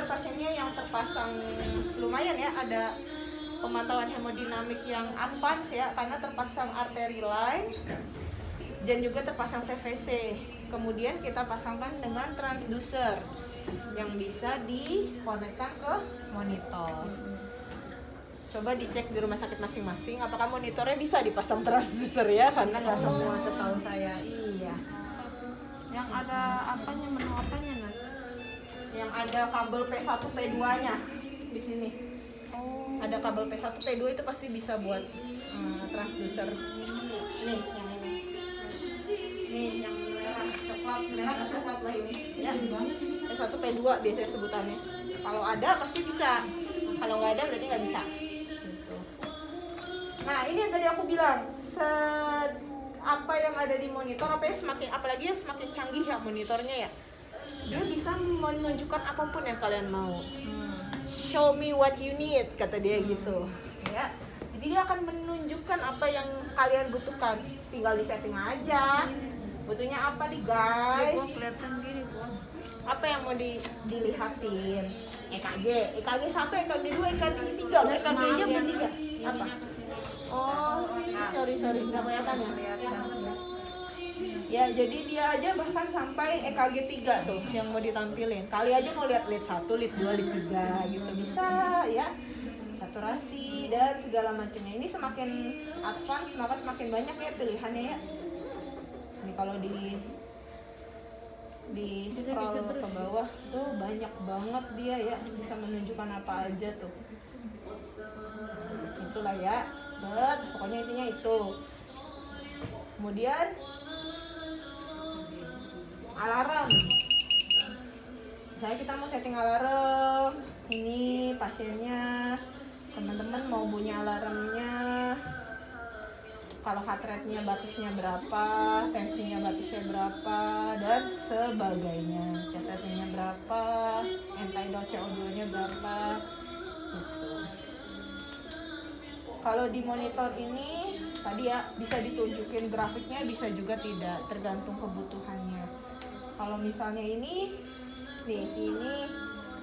kebetulan pasiennya yang terpasang lumayan ya, ada pemantauan hemodinamik yang advance ya, karena terpasang artery line dan juga terpasang CVC. Kemudian kita pasangkan dengan transducer yang bisa dikonekkan ke monitor. Coba dicek di rumah sakit masing-masing apakah monitornya bisa dipasang transducer ya, karena nggak semua setahu saya. Iya. Yang ada apanya, menu apanya, Nas? Yang ada kabel P1 P2-nya di sini. Oh. Ada kabel P1 P2 itu pasti bisa buat transducer. Nih yang ini. Nih yang merah coklat lah ini. Ya. P1 P2 biasanya sebutannya. Kalau ada pasti bisa. Kalau nggak ada berarti nggak bisa. Gitu. Nah ini yang tadi aku bilang, apa yang ada di monitor, apalagi yang semakin canggih ya monitornya ya, dia bisa menunjukkan apapun yang kalian mau. Show me what you need, kata dia gitu ya. Jadi dia akan menunjukkan apa yang kalian butuhkan, tinggal disetting aja butuhnya apa nih guys. Kelihatan gini, Bos. Apa yang mau dilihatin? EKG 1, EKG 2, EKG 3, EKG nya bertiga apa? Oh, sorry, nggak kelihatan ya? Ya, jadi dia aja bahkan sampai EKG 3 tuh yang mau ditampilin. Kali aja mau lihat lead 1, lead 2, lead 3 gitu bisa ya. Saturasi dan segala macamnya. Ini semakin advance maka semakin banyak ya pilihannya ya. Ini kalau di scroll ke bawah tuh banyak banget dia ya, bisa menunjukkan apa aja tuh. Itulah ya. Pokoknya intinya itu. Kemudian alarm. Misalnya kita mau setting alarm, ini pasiennya, teman-teman mau bunyi alarmnya, kalau heart rate-nya batasnya berapa, tensinya batasnya berapa, dan sebagainya, CT-nya berapa, end-tidal CO2-nya berapa, gitu. Kalau di monitor ini tadi ya bisa ditunjukin grafiknya, bisa juga tidak, tergantung kebutuhannya. Kalau misalnya ini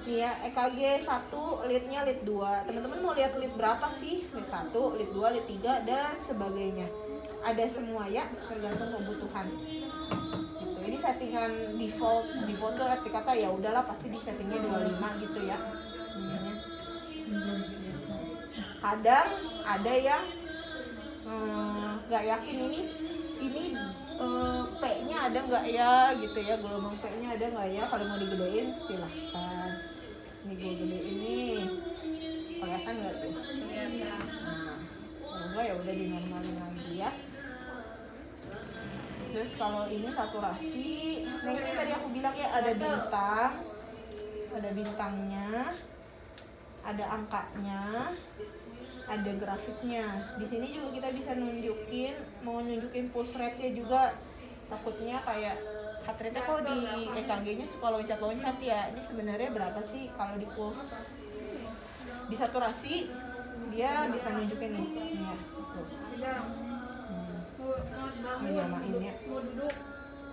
ya EKG 1, lead-nya lead 2. Teman-teman mau lihat lead berapa sih? Lead 1, lead 2, lead 3 dan sebagainya. Ada semua ya, tergantung kebutuhan. Gitu. Ini settingan default tuh arti kata ya udahlah pasti di settingnya 25 gitu ya. Kadang ada yang nggak yakin ini P-nya ada nggak ya gitu ya, gelombang P-nya ada nggak ya. Kalau mau digedein silahkan. Ini gue gedein ini, kelihatan nggak tuh? Kelihatan. Nah, kalau enggak ya udah dinormalin lagi ya. Terus kalau ini saturasi, nah ini tadi aku bilang ya ada bintangnya, ada angkanya, ada grafiknya. Di sini juga kita bisa mau nunjukin pulse rate-nya juga. Takutnya kayak heart rate-nya kok di EKG-nya suka loncat-loncat ya. Ini sebenarnya berapa sih? Kalau di pulse, di saturasi dia bisa nunjukin nih. Ya, tuh. Ini nyamain ya.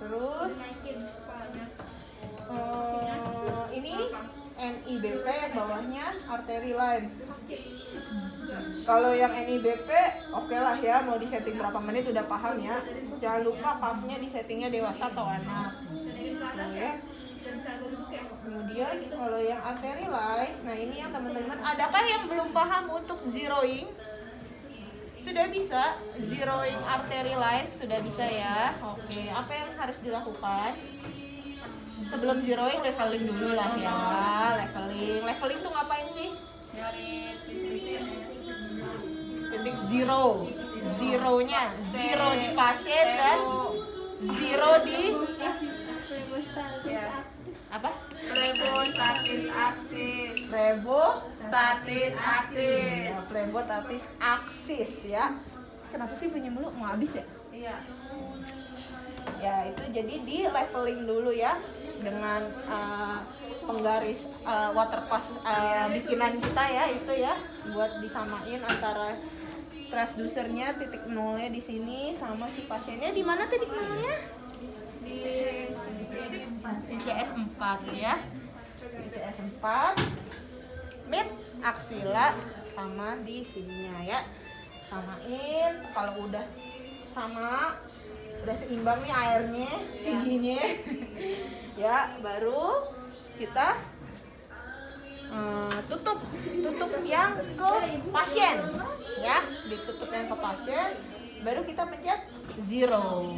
Terus ini NIBP yang bawahnya artery line. Kalau yang NIBP oke lah ya, mau disetting berapa menit udah paham ya. Jangan lupa cuff-nya disettingnya dewasa atau anak. Tuh ya. Kemudian kalau yang artery line, nah ini yang teman-teman, adakah yang belum paham untuk zeroing? Sudah bisa zeroing artery line, sudah bisa ya. Oke, apa yang harus dilakukan? Sebelum zeroing leveling dulu lah ya. Leveling tuh ngapain sih? Dari Titik zero. Zeronya, zero di pasien dan zero di apa? Flebostatis aksis. Flebostatis aksis ya. Kenapa sih bunyi mulu? Mau habis ya? Iya. Ya itu jadi di leveling dulu ya dengan penggaris waterpass bikinan kita ya, itu ya buat disamain antara transducernya titik nolnya di sini sama si pasiennya. Di mana titik nolnya? Di CS4 ya. CS 4, mid aksila sama di sininya ya. Samain, kalau udah sama, udah seimbang nih airnya, tingginya ya, baru kita tutup yang ke pasien ya, ditutup yang ke pasien, baru kita pencet zero.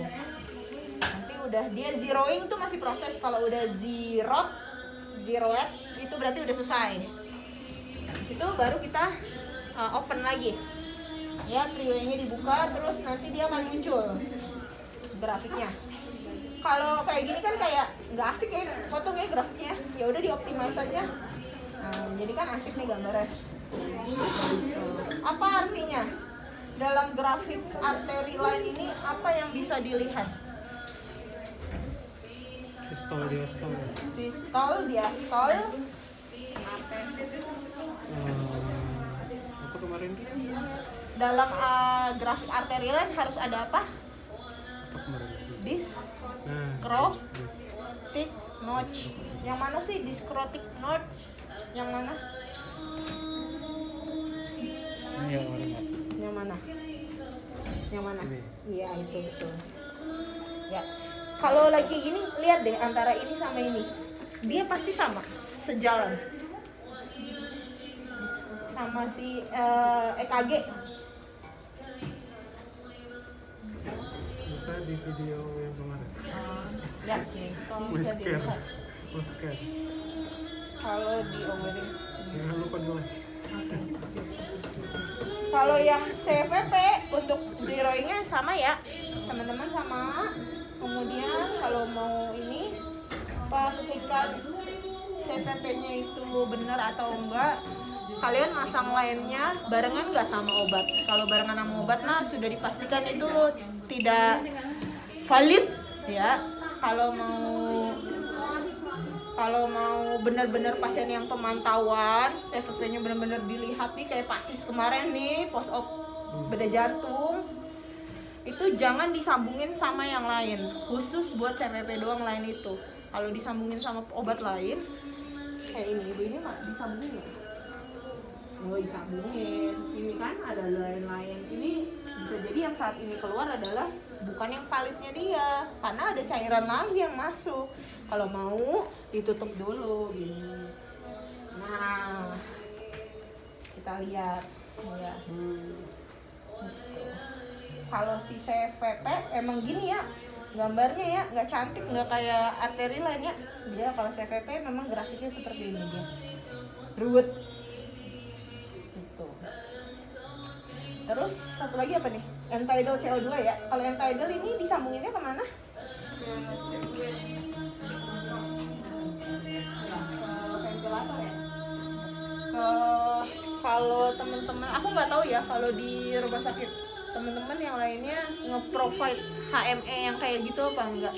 Nanti udah dia zeroing tuh masih proses, kalau udah zeroed itu berarti udah selesai. Habis itu baru kita open lagi ya, three-way-nya dibuka, terus nanti dia akan muncul grafiknya. Kalau kayak gini kan kayak nggak asik ya potongnya grafiknya, ya udah dioptimize aja. Nah, jadi kan asik nih gambarnya. Apa artinya? Dalam grafik arteri line ini apa yang bisa dilihat? Sistol, diastol. Apa kemarin? Dalam grafik arteri line harus ada apa? Apa kemarin? Diskrotik notch. Yang mana sih diskrotik notch? Yang mana? Yang mana? Yang mana? Iya, itu betul. Ya. Kalau lagi gini, lihat deh antara ini sama ini. Dia pasti sama, sejalan. Sama si EKG. Bukan di video yang kemarin. Ya, bisa dilihat. Musker. Kalau di overlay. Jangan lupa di like. Kalau yang CVP untuk zeroingnya sama ya, teman-teman, sama. Kemudian kalau mau ini pastikan CVP-nya itu benar atau enggak. Kalian masang lainnya barengan nggak sama obat. Kalau barengan sama obat mah sudah dipastikan itu tidak valid ya. Kalau mau benar-benar pasien yang pemantauan, CVP-nya benar-benar dilihat nih, kayak Pasis kemarin nih, post op bedah jantung, itu jangan disambungin sama yang lain, khusus buat CVP doang lain itu. Kalau disambungin sama obat lain, kayak ini, ibu ini mah disambungin ya? Nggak disambungin, ini kan ada lain-lain. Ini bisa jadi yang saat ini keluar adalah bukan yang validnya dia, karena ada cairan lagi yang masuk. Kalau mau ditutup dulu gini. Nah, kita lihat ya. Kalau si CVP emang gini ya gambarnya ya, nggak cantik, nggak kayak arteri lain ya. Dia kalau CVP memang grafiknya seperti ini dia, ruwet gitu. Terus satu lagi apa nih? End-tidal CO2 ya. Kalau end-tidal ini disambunginnya kemana? Ventilator ya. Kalau teman-teman, aku nggak tahu ya kalau di rumah sakit teman-teman yang lainnya nge-provide HME yang kayak gitu apa enggak?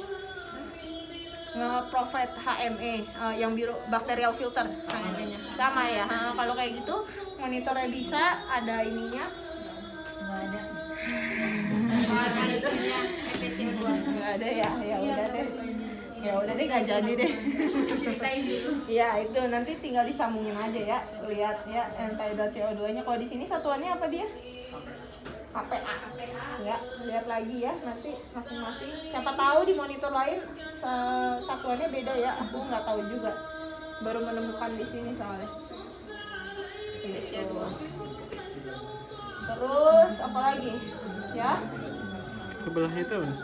Nge-provide HME yang biru bacterial filter HME-nya sama ya. Kalau kayak gitu monitornya bisa ada ininya. Nggak ada. Nggak ada ya, ya udah deh. Ya udah deh, nggak jadi deh. Ya itu nanti tinggal disambungin aja ya, lihat ya end-tidal CO2-nya. Kalau di sini satuannya apa dia? KPA. Ya, lihat lagi ya nanti masing-masing. Siapa tahu di monitor lain satuannya beda ya. Aku nggak tahu juga. Baru menemukan di sini soalnya. Gitu. Terus apa lagi? Ya. Sebelahnya itu Mas.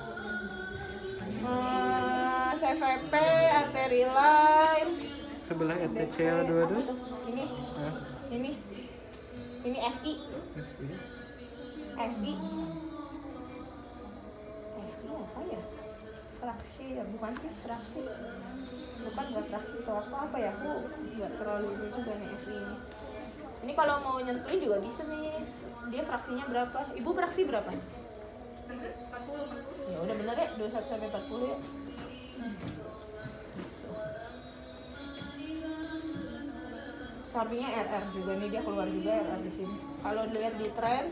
CVP, arteri line. Sebelah ETCL 22. Ini. Hah? Ini FI. FI apa ya? Fraksi ya, bukan sih fraksi. Bukan, nggak fraksi atau apa ya? Aku nggak terlalu ini juga nih FI ini. Ini kalau mau nyentuhin juga bisa nih. Dia fraksinya berapa? Ibu fraksi berapa? 40. Ya udah bener ya, 21 sampai 40 ya. Sampingnya RR juga nih, dia keluar juga RR di sini. Kalau dilihat di tren,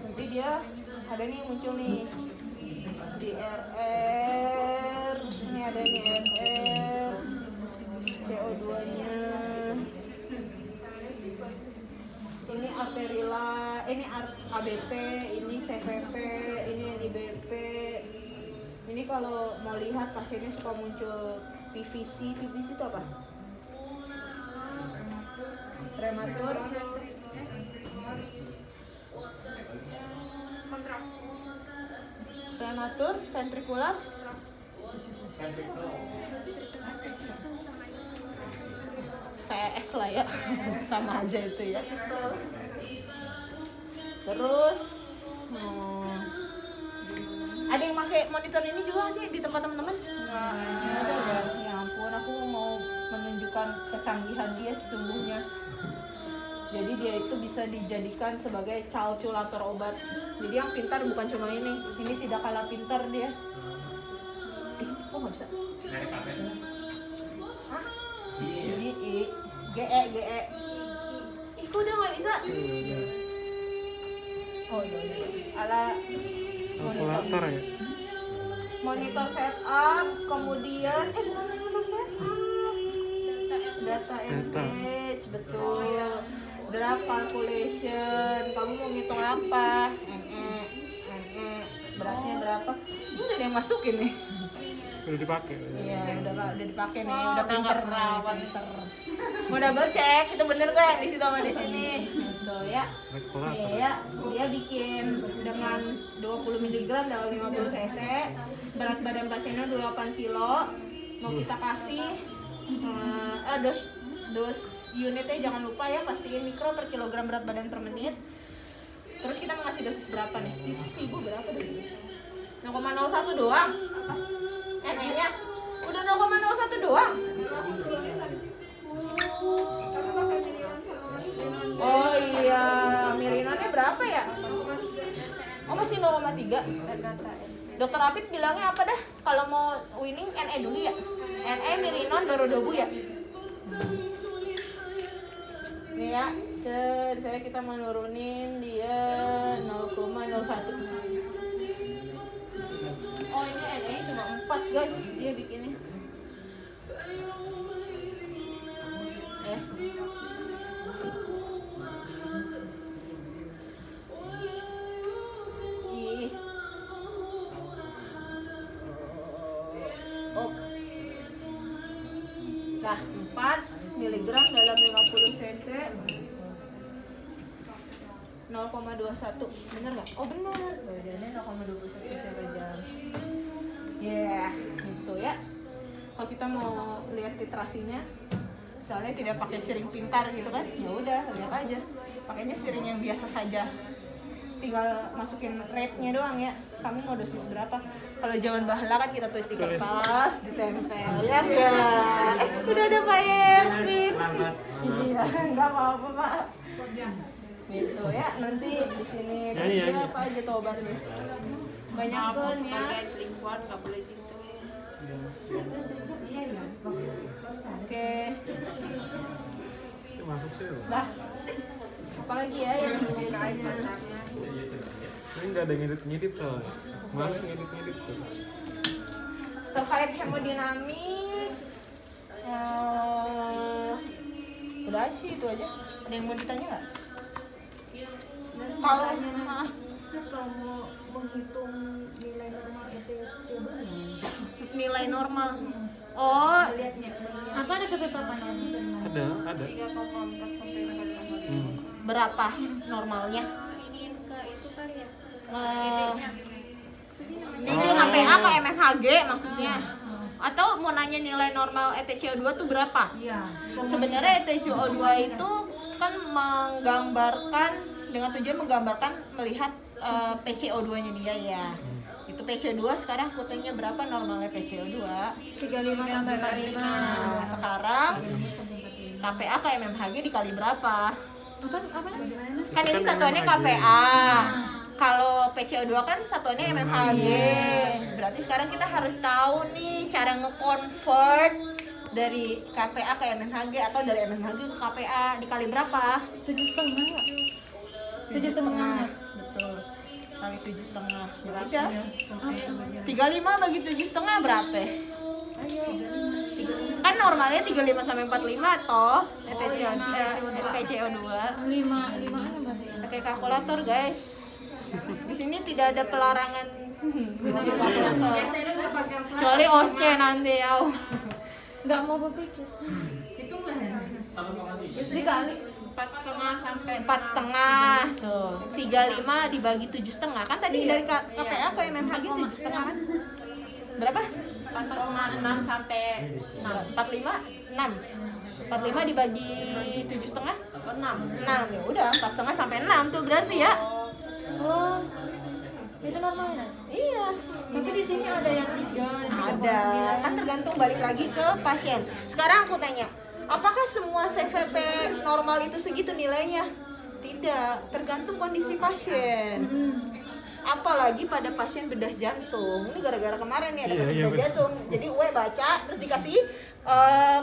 nanti dia ada nih muncul nih di RR. Ini ada nih RR, CO2 ini ABP, ini CVP, ini NIBP. Ini kalau mau lihat pasiennya suka muncul PVC. PVC itu apa? Prematur. Prematur, ventrikular. VS lah ya, sama aja itu ya. Terus ada yang pakai monitor ini juga nggak sih di tempat teman-teman? Ada ya. Ya ampun, aku mau menunjukkan kecanggihan dia sesungguhnya. Jadi dia itu bisa dijadikan sebagai kalkulator obat. Jadi yang pintar bukan cuma ini tidak kalah pintar dia. Kok nggak bisa? Hah? GE. Kok udah nggak bisa? Oh iya. Ala Kalkulator ya? monitor setup, kemudian bukan monitor setup. Data engage, betul. Draft calculation. Kamu mau ngitung apa? Beratnya berapa? Ini udah ada yang masukin nih. Udah dipakai. Iya, udah dipakai nih, udah pinter. Mau double cek itu bener gak yang di situ sama di sini? Gitu ya. Kalkulator. Iya, dia bikin dengan 20 mg dalam 50 cc. Berat badan pasiennya 28 kilo. Mau kita kasih dos unitnya jangan lupa ya, pastiin mikro per kilogram berat badan per menit. Terus kita mau ngasih dosis berapa nih? Itu sih ibu berapa dosisnya? 0,01 doang. NE-nya udah 0,01 doang. Oh iya, Mirinonnya berapa ya? Oh masih 0,3. Dokter Apit bilangnya apa dah? Kalau mau winning NE dulu ya. NE Mirinon Dorodobu ya. Nih ya, misalnya kita mau nurunin dia 0,01. Oh ini NE cuma 4 guys, dia bikinnya. Nah, 4 mg dalam 50 cc 0,21. Bener nggak? Oh bener. Badannya 0,21 cc per jam. Ya, gitu ya. Kalau kita mau lihat titrasinya, misalnya tidak pakai siring pintar gitu kan, ya udah lihat aja. Pakainya siring yang biasa saja. Tinggal masukin rate-nya doang ya. Kamu mau dosis berapa? Kalau zaman bahala kan kita tulis di kertas, ditempel. Ya enggak? Udah ada Pak Ervin. Iya, enggak apa-apa, Pak. Gitu ya. Nanti di sini terus apa aja tuh obatnya. Banyak kan ya. Selingkuhan nggak boleh gitu. Oke. Masuk sih loh. Dah. Apalagi ya yang biasanya. Ini nggak ada ngedit soalnya. Males ngedit tuh. Terkait hemodinamik, udah sih itu aja. Ada yang mau ditanya nggak? Kalau Kalau mau menghitung nilai normal ETC2 nilai normal, oh atau ada ketetapannya? Ada. 3,4 sampai 4,5. berapa normalnya? Ini ke itu kali ya. Ini KPA ke MFHG maksudnya? Atau mau nanya nilai normal ETCO2 tuh berapa? Iya. Sebenarnya ETCO2 itu kan menggambarkan dengan tujuan menggambarkan melihat PCO2-nya dia ya. Itu PCO2 sekarang kutenya berapa normalnya PCO2? 35 sampai 45. Nah, sekarang KPA ke MMHG dikali berapa? Kan ini satuannya KPA. Kalau PCO2 kan satuannya MMHG. Berarti sekarang kita harus tahu nih cara nge-convert dari KPA ke MMHG atau dari MMHG ke KPA dikali berapa? 7,5 nggak? 7,5. Betul. Kali 7,5. Berapa? 35 bagi 7,5 berapa? 3 Kan normalnya 35 sampai 45 toh PCO2. 5 berarti ya. Pakai kalkulator guys. Di sini tidak ada pelarangan menggunakan kalkulator. Kecuali OSCE nanti ya. Nggak mau berpikir. Dikali 4,5 sampai 4,5 tuh. 35 dibagi 7,5 kan tadi dari KPA ke MMHG 7,5 kan? Berapa? 4,6 sampai 6. 45 6. 45 dibagi 7,5 6. 6. Ya udah 4,5 sampai 6 tuh berarti ya. Oh, itu normal ya? Iya. Tapi di sini ada yang 3, Ada. Kan tergantung balik lagi ke pasien. Sekarang aku tanya, apakah semua CVP normal itu segitu nilainya? Tidak, tergantung kondisi pasien. Apalagi pada pasien bedah jantung. Ini gara-gara kemarin nih ada pasien bedah jantung. Jadi gue baca terus dikasih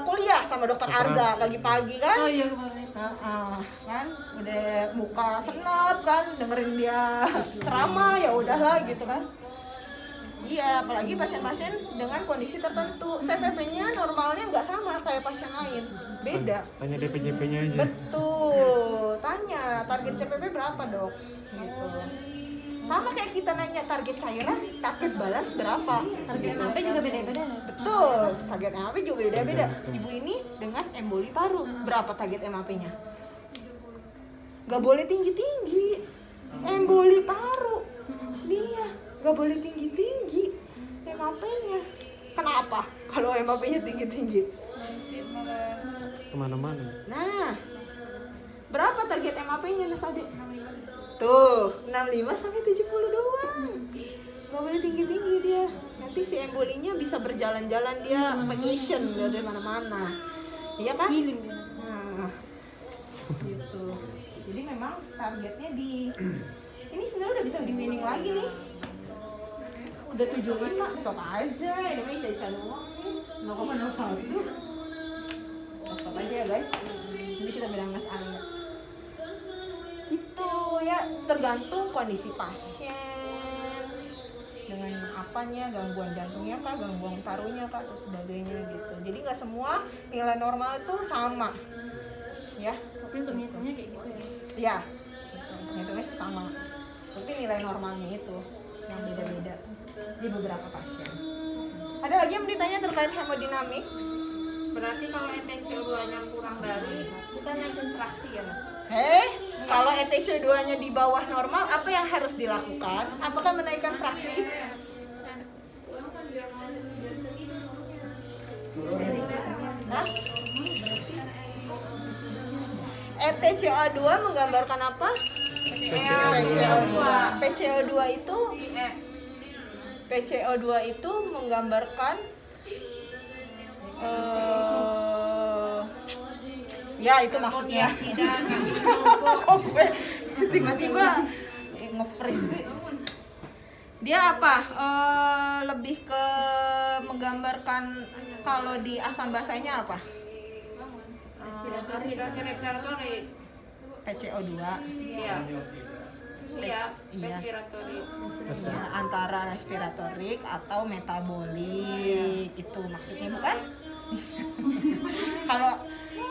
kuliah sama dokter Arza pagi-pagi kan. Oh iya kemarin. Kan udah buka senep kan dengerin dia ceramah ya udahlah gitu kan. Iya, apalagi pasien-pasien dengan kondisi tertentu, CVP-nya normalnya nggak sama kayak pasien lain, beda. Tanya DPJP-nya aja. Betul, tanya target CVP berapa dok, gitu. Sama kayak kita nanya target cairan, target balance berapa. Target MAP juga beda-beda ya? Betul, target MAP juga beda-beda. Ibu ini dengan emboli paru, berapa target MAP-nya? Gak boleh tinggi-tinggi, emboli paru. Dia gak boleh tinggi-tinggi MAP-nya. Kenapa? Kalau MAP-nya tinggi-tinggi? Kemana-mana. Nah, berapa target MAP-nya Nas Ade? Tuh, 65 sampai 70 doang. Gak boleh tinggi-tinggi dia. Nanti si embolinya bisa berjalan-jalan dia vacation dari mana-mana. Iya kan? Nah, gitu. Jadi memang targetnya di ini sebenarnya udah bisa di winning lagi nih. Udah 75, stop aja. Ini Ica doang nih. 0,01. Stop aja ya guys. Nanti kita bilang Mas Anda. Itu ya tergantung kondisi pasien dengan apanya, gangguan jantungnya kah, gangguan parunya kah, atau sebagainya gitu. Jadi nggak semua nilai normal itu sama, ya. Tapi untuk ngitungnya kayak gitu ya? Ya, untuk hitungnya sih sama. Tapi nilai normalnya itu yang beda-beda di beberapa pasien. Ada lagi yang ditanya terkait hemodinamik? Berarti kalau ETCO2-nya kurang dari bukan naikin fraksi ya Mas? Kalau ETC2-nya di bawah normal, apa yang harus dilakukan? Apakah menaikkan fraksi? Hah? ETCO2 menggambarkan apa? PCO2. PCO2 itu PCO2 itu menggambarkan ya itu maksudnya. Kok gue tiba-tiba nge-freeze sih. Dia apa? Lebih ke menggambarkan kalau di asam basahnya apa? Asidose respiratory. PCO2. Iya. Iya, respiratory. Ya, antara respiratorik atau metabolik itu maksudnya bukan?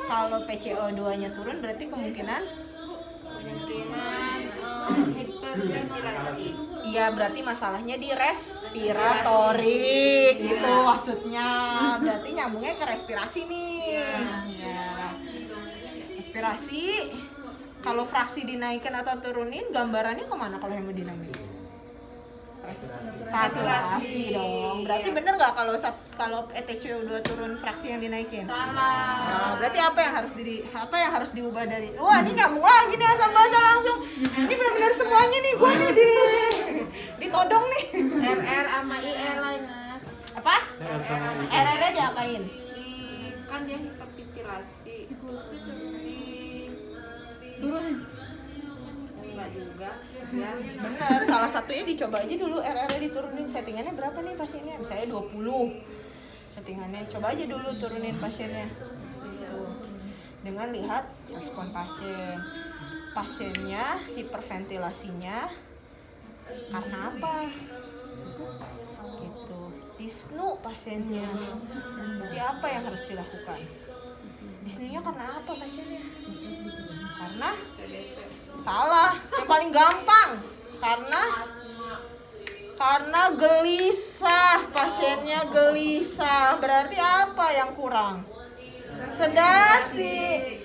Kalau PCO2-nya turun berarti kemungkinan Hiperventilasi. iya berarti masalahnya di respiratorik gitu maksudnya. Berarti nyambungnya ke respirasi nih. Ya. Respirasi kalau fraksi dinaikkan atau turunin gambarannya kemana kalau hemodinamik? Saturasi dong. Berarti bener nggak kalau ETCO2 turun fraksi yang dinaikin? Salah. Nah, berarti apa yang harus diubah dari? Wah, ini nyambung lagi nih asam basa langsung. Ini benar-benar semuanya nih gua nih ditodong nih. RR sama IR lain Mas. Apa? RR sama IR. RR-nya diapain? Kan dia hiperventilasi. Turunin? Enggak juga. Ya. Bener, salah satunya dicoba aja dulu RR-nya diturunin. Settingannya berapa nih pasiennya? Misalnya 20 settingannya, coba aja dulu turunin pasiennya gitu. Dengan lihat respon pasiennya hiperventilasinya karena apa gitu. biusnu pasiennya. Berarti apa yang harus dilakukan? Biusnunya karena apa pasiennya? Karena salah, yang paling gampang karena gelisah, pasiennya gelisah. Berarti apa yang kurang? Sedasi.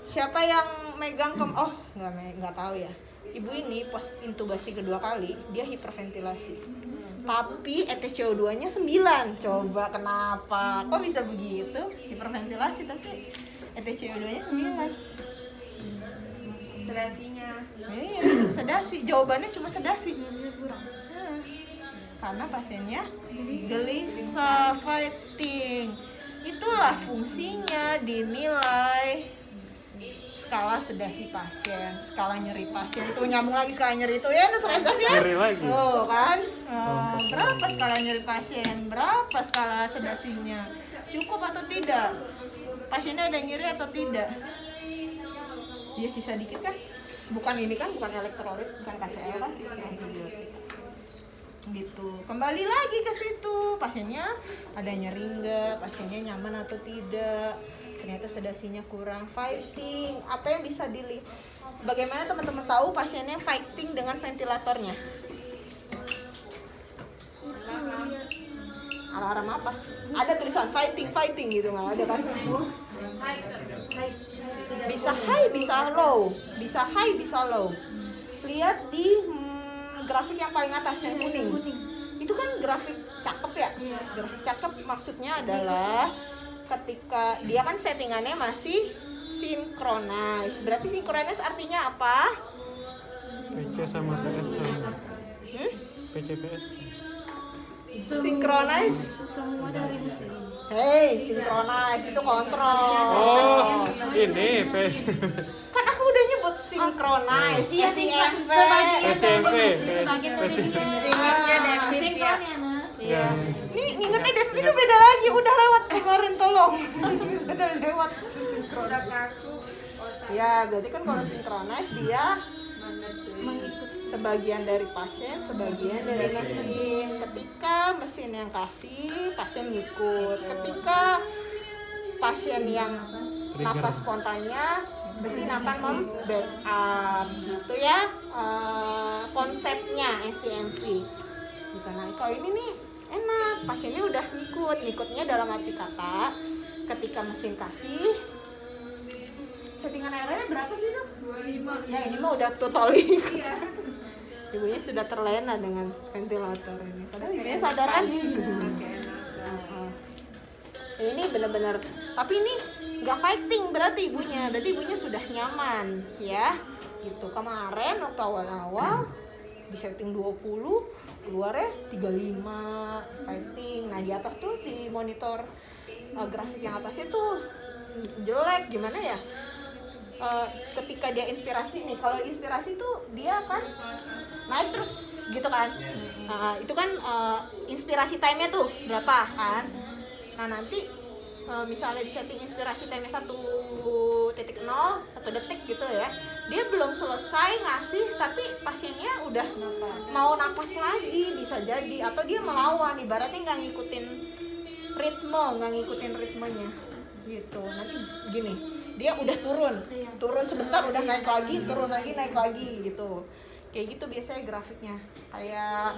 Siapa yang megang nggak tahu ya. Ibu ini pos intubasi kedua kali dia hiperventilasi. Tapi ETCO2-nya 9. Coba kenapa? Kok bisa begitu? Hiperventilasi tapi ETCO2-nya 9. Sedasinya. Iya, sedasi. Jawabannya cuma sedasi. Karena pasiennya gelisah, fighting. Itulah fungsinya dinilai skala sedasi pasien, skala nyeri pasien. Tuh nyambung lagi skala nyeri itu ya, Nus Reza ya. Nyeri lagi. Oh kan, berapa skala nyeri pasien, berapa skala sedasinya, cukup atau tidak? Pasiennya ada nyeri atau tidak? Dia sisa dikit kan? Bukan ini kan, bukan elektrolit, bukan KCl kan? Antibiotik. Gitu. Kembali lagi ke situ, pasiennya ada nyeri enggak, pasiennya nyaman atau tidak, ternyata sedasinya kurang, fighting. Apa yang bisa dilihat? Bagaimana teman-teman tahu pasiennya fighting dengan ventilatornya? Alarm apa? Ada tulisan fighting gitu, nggak ada kan? Bisa high, bisa low, bisa high, bisa low. Lihat di grafik yang paling atas yang kuning. Itu kan grafik cakep ya. Grafik cakep maksudnya adalah ketika dia kan settingannya masih synchronize. Berarti synchronize artinya apa? PC sama PS sama. PCPS. Synchronize. Semua dari mesin. Hey, synchronize itu kontrol. Oh, ini PS. Kan aku udah nyebut synchronize. Iya, SIMV. SMP. Sebagian dari Ingatnya David ya. sinkronnya nah. Iya. Nih ingetnya David itu beda lagi. Udah lewat kemarin tolong. Udah lewat Udah kaku. Ya, berarti kan kalau synchronize dia sebagian dari pasien, sebagian dari mesin. Ketika mesin yang kasih, pasien ngikut. Ketika pasien yang nafas spontannya, mesin akan membackup gitu ya. Konsepnya SCMV gitu. Nah kalau ini nih enak, pasiennya udah ngikutnya dalam arti kata ketika mesin kasih. Settingan airnya berapa sih tuh? 25. Ya ini mah udah totally Iya. Ibunya sudah terlena dengan ventilator ini. Padahal ibunya sadar kan? Ini benar-benar. Tapi ini nggak fighting berarti ibunya sudah nyaman ya. Gitu kemarin waktu awal-awal di setting 20 keluarnya 35 fighting. Nah di atas tuh di monitor grafik yang atasnya tuh jelek gimana ya? Ketika dia inspirasi nih, kalau inspirasi tuh dia kan naik terus gitu kan. Itu kan inspirasi time-nya tuh berapa kan. Nah nanti misalnya di setting inspirasi time-nya 1.0 1 detik gitu ya, dia belum selesai ngasih tapi pasiennya udah mau napas lagi bisa jadi, atau dia melawan, ibaratnya nggak ngikutin ritmenya gitu. Nanti gini, dia udah turun sebentar udah naik lagi, turun lagi naik lagi gitu. Kayak gitu biasanya grafiknya. Kayak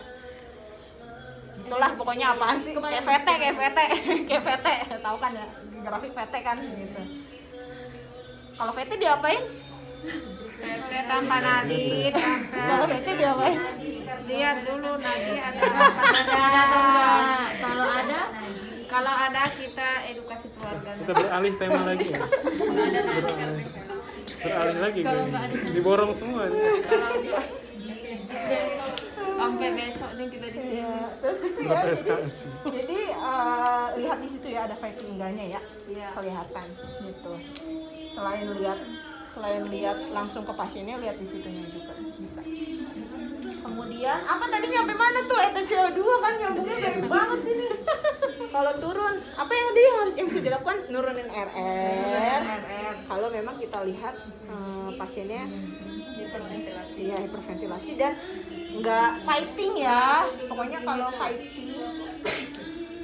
itulah pokoknya apaan sih? Kayak VT. Tahu kan ya? Grafik VT kan gitu. Kalau VT diapain? PT tanpa nadit. Kalau VT diapain? Lihat dulu nanti ada kalau ada kita edukasi keluarga. Kita beralih tema lagi ya. Beralih lagi guys. Diborong semua. Sampai besok nih kita di sini. Ya, terus itu ya. Berapa SKS? Jadi lihat di situ ya ada fighting enggaknya ya. Iya. Kelihatan gitu. Selain lihat langsung ke pasiennya, lihat di situnya juga bisa. Kemudian apa tadi nyampe mana tuh? ETCO2 kan nyambungnya baik banget ini. Kalau turun, apa yang bisa dilakukan? Nurunin RR. Kalau memang kita lihat pasiennya hiperventilasi dan nggak fighting ya. Pokoknya kalau fighting